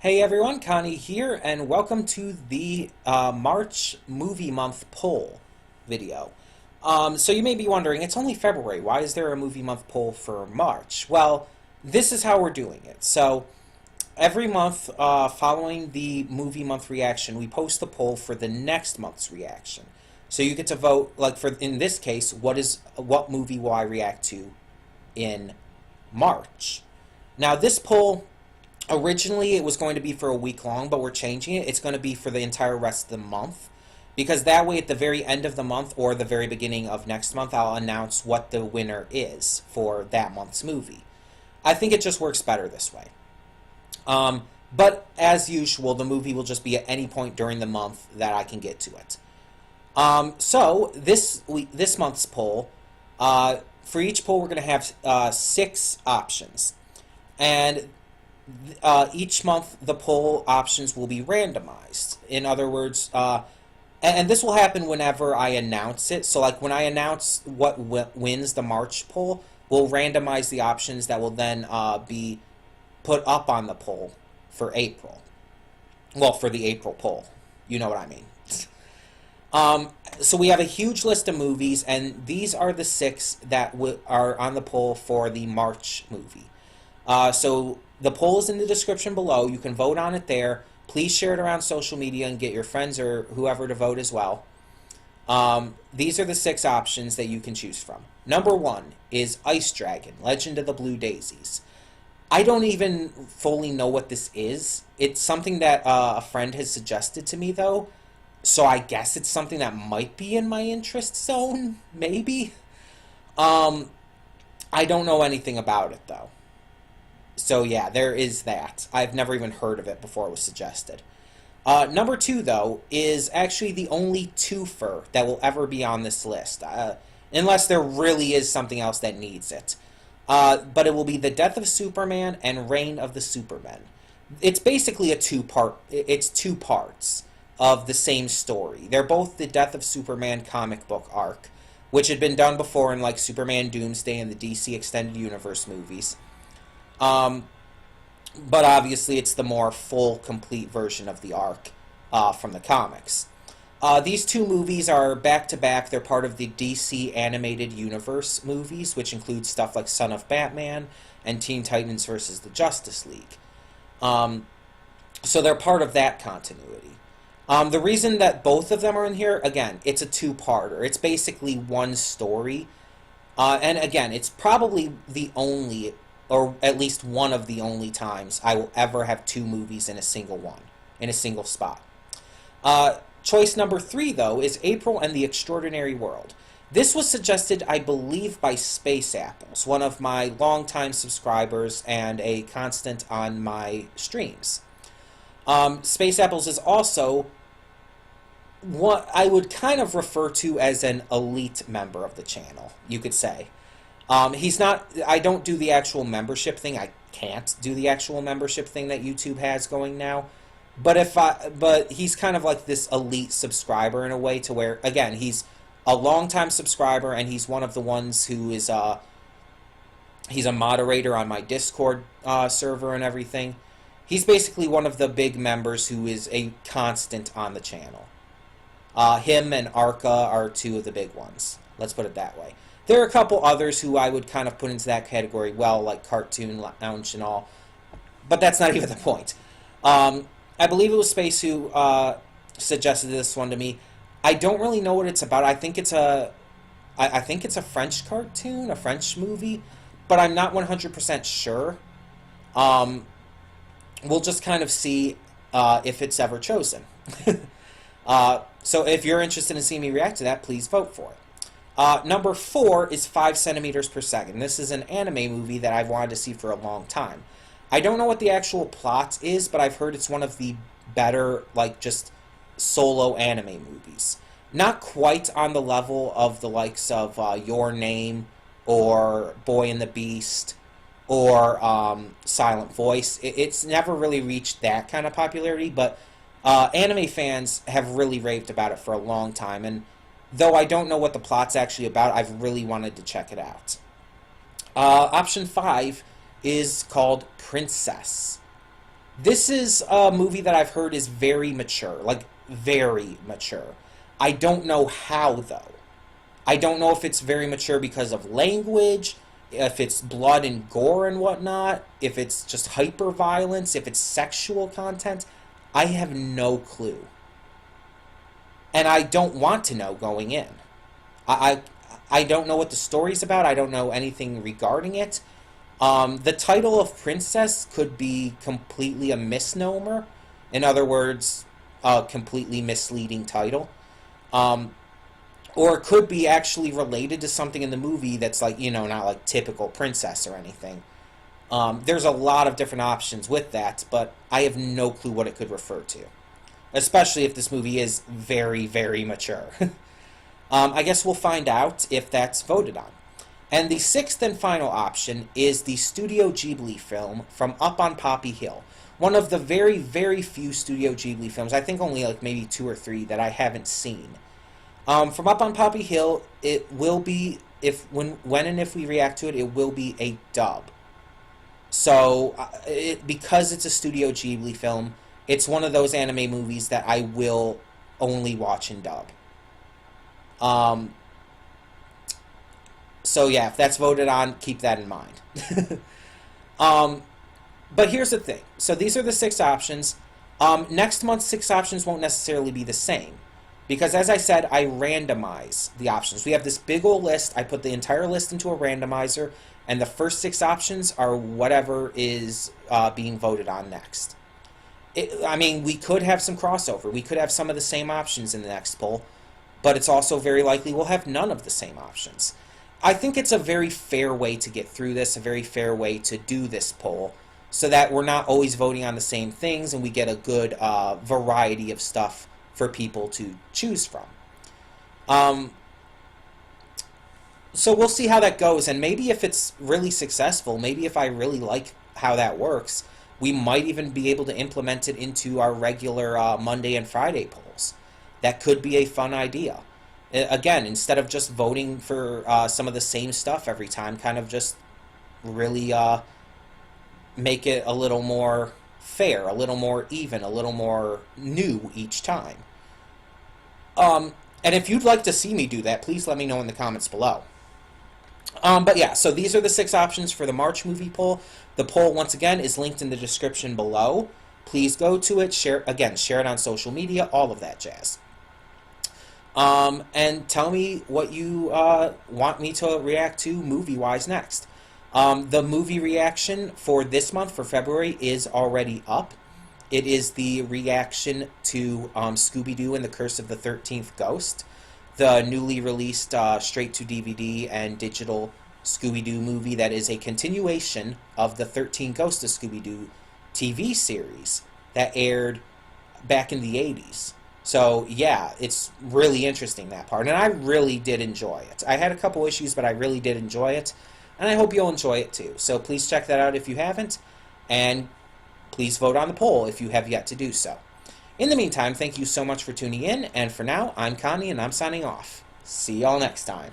Hey everyone, Connie here, and welcome to the March Movie Month poll video. So you may be wondering, it's only February, why is there a Movie Month poll for March? Well, this is how we're doing it. So every month following the Movie Month reaction, we post the poll for the next month's reaction. So you get to vote, like for in this case, what movie will I react to in March? Now this poll, originally, it was going to be for a week long, but we're changing it. It's going to be for the entire rest of the month. Because that way, at the very end of the month or the very beginning of next month, I'll announce what the winner is for that month's movie. I think it just works better this way. But as usual, the movie will just be at any point during the month that I can get to it. So this month's poll, for each poll, we're going to have 6 options. And each month the poll options will be randomized. In other words, and this will happen whenever I announce it. So like when I announce what wins the March poll, we'll randomize the options that will then be put up on the poll for April. Well, for the April poll. You know what I mean. So we have a huge list of movies, and these are the 6 that are on the poll for the March movie. So the poll is in the description below. You can vote on it there. Please share it around social media and get your friends or whoever to vote as well. These are the 6 options that you can choose from. Number 1 is Ice Dragon, Legend of the Blue Daisies. I don't even fully know what this is. It's something that a friend has suggested to me, though. So I guess it's something that might be in my interest zone, maybe. I don't know anything about it, though. So yeah, there is that. I've never even heard of it before it was suggested. Number 2, though, is actually the only twofer that will ever be on this list. Unless there really is something else that needs it. But it will be The Death of Superman and Reign of the Supermen. It's basically a it's 2 parts of the same story. They're both the Death of Superman comic book arc, which had been done before in like Superman Doomsday and the DC Extended Universe movies. But obviously it's the more full, complete version of the arc from the comics. These 2 movies are back-to-back. They're part of the DC Animated Universe movies, which include stuff like Son of Batman and Teen Titans vs. the Justice League. So they're part of that continuity. The reason that both of them are in here, again, it's a 2-parter. It's basically one story. And again, it's probably the only, or at least one of the only times I will ever have 2 movies in a single spot. Choice number 3, though, is April and the Extraordinary World. This was suggested, I believe, by Space Apples, one of my longtime subscribers and a constant on my streams. Space Apples is also what I would kind of refer to as an elite member of the channel, you could say. He's not, I don't do the actual membership thing. I can't do the actual membership thing that YouTube has going now. But he's kind of like this elite subscriber in a way to where, again, he's a longtime subscriber and he's one of the ones who is, he's a moderator on my Discord server and everything. He's basically one of the big members who is a constant on the channel. Him and Arca are 2 of the big ones. Let's put it that way. There are a couple others who I would kind of put into that category, well, like Cartoon Lounge and all. But that's not even the point. I believe it was Space who suggested this one to me. I don't really know what it's about. I think it's a French cartoon, a French movie, but I'm not 100% sure. We'll just kind of see if it's ever chosen. So if you're interested in seeing me react to that, please vote for it. Number 4 is 5 centimeters per second. This is an anime movie that I've wanted to see for a long time. I don't know what the actual plot is, but I've heard it's one of the better, like, just solo anime movies. Not quite on the level of the likes of Your Name or Boy and the Beast or Silent Voice. It's never really reached that kind of popularity, but anime fans have really raved about it for a long time, and though I don't know what the plot's actually about, I've really wanted to check it out. Option 5 is called Princess. This is a movie that I've heard is very mature, like very mature. I don't know how though. I don't know if it's very mature because of language, if it's blood and gore and whatnot, if it's just hyper violence, if it's sexual content. I have no clue. And I don't want to know going in. I, I don't know what the story's about. I don't know anything regarding it. The title of Princess could be completely a misnomer. In other words, a completely misleading title. Um, or it could be actually related to something in the movie that's like, not like typical princess or anything. There's a lot of different options with that, but I have no clue what it could refer to. Especially if this movie is very, very mature. I guess we'll find out if that's voted on. And the sixth and final option is the Studio Ghibli film From Up on Poppy Hill. One of the very, very few Studio Ghibli films, I think only like maybe two or three, that I haven't seen. From Up on Poppy Hill, it will be, when and if we react to it, it will be a dub. So, because it's a Studio Ghibli film, it's one of those anime movies that I will only watch in dub. Um, so yeah, if that's voted on, keep that in mind. um, but here's the thing. So these are the six options. Next month's six options won't necessarily be the same. Because as I said, I randomize the options. We have this big old list. I put the entire list into a randomizer, and the first six options are whatever is being voted on next. We could have some crossover. We could have some of the same options in the next poll, but it's also very likely we'll have none of the same options. I think it's a very fair way to get through this, a very fair way to do this poll, so that we're not always voting on the same things and we get a good variety of stuff for people to choose from. So we'll see how that goes, and maybe if it's really successful, maybe if I really like how that works, we might even be able to implement it into our regular Monday and Friday polls. That could be a fun idea. Again, instead of just voting for some of the same stuff every time, kind of just really make it a little more fair, a little more even, a little more new each time. And if you'd like to see me do that, please let me know in the comments below. But yeah, so these are the six options for the March movie poll. The poll, once again, is linked in the description below. Please go to it, share it on social media, all of that jazz. And tell me what you want me to react to movie-wise next. The movie reaction for this month, for February, is already up. It is the reaction to Scooby-Doo and the Curse of the 13th Ghost, the newly released straight-to-DVD and digital Scooby-Doo movie that is a continuation of the 13 Ghosts of Scooby-Doo TV series that aired back in the 80s. So, yeah, it's really interesting, that part. And I really did enjoy it. I had a couple issues, but I really did enjoy it. And I hope you'll enjoy it, too. So please check that out if you haven't. And please vote on the poll if you have yet to do so. In the meantime, thank you so much for tuning in. And for now, I'm Connie, and I'm signing off. See y'all next time.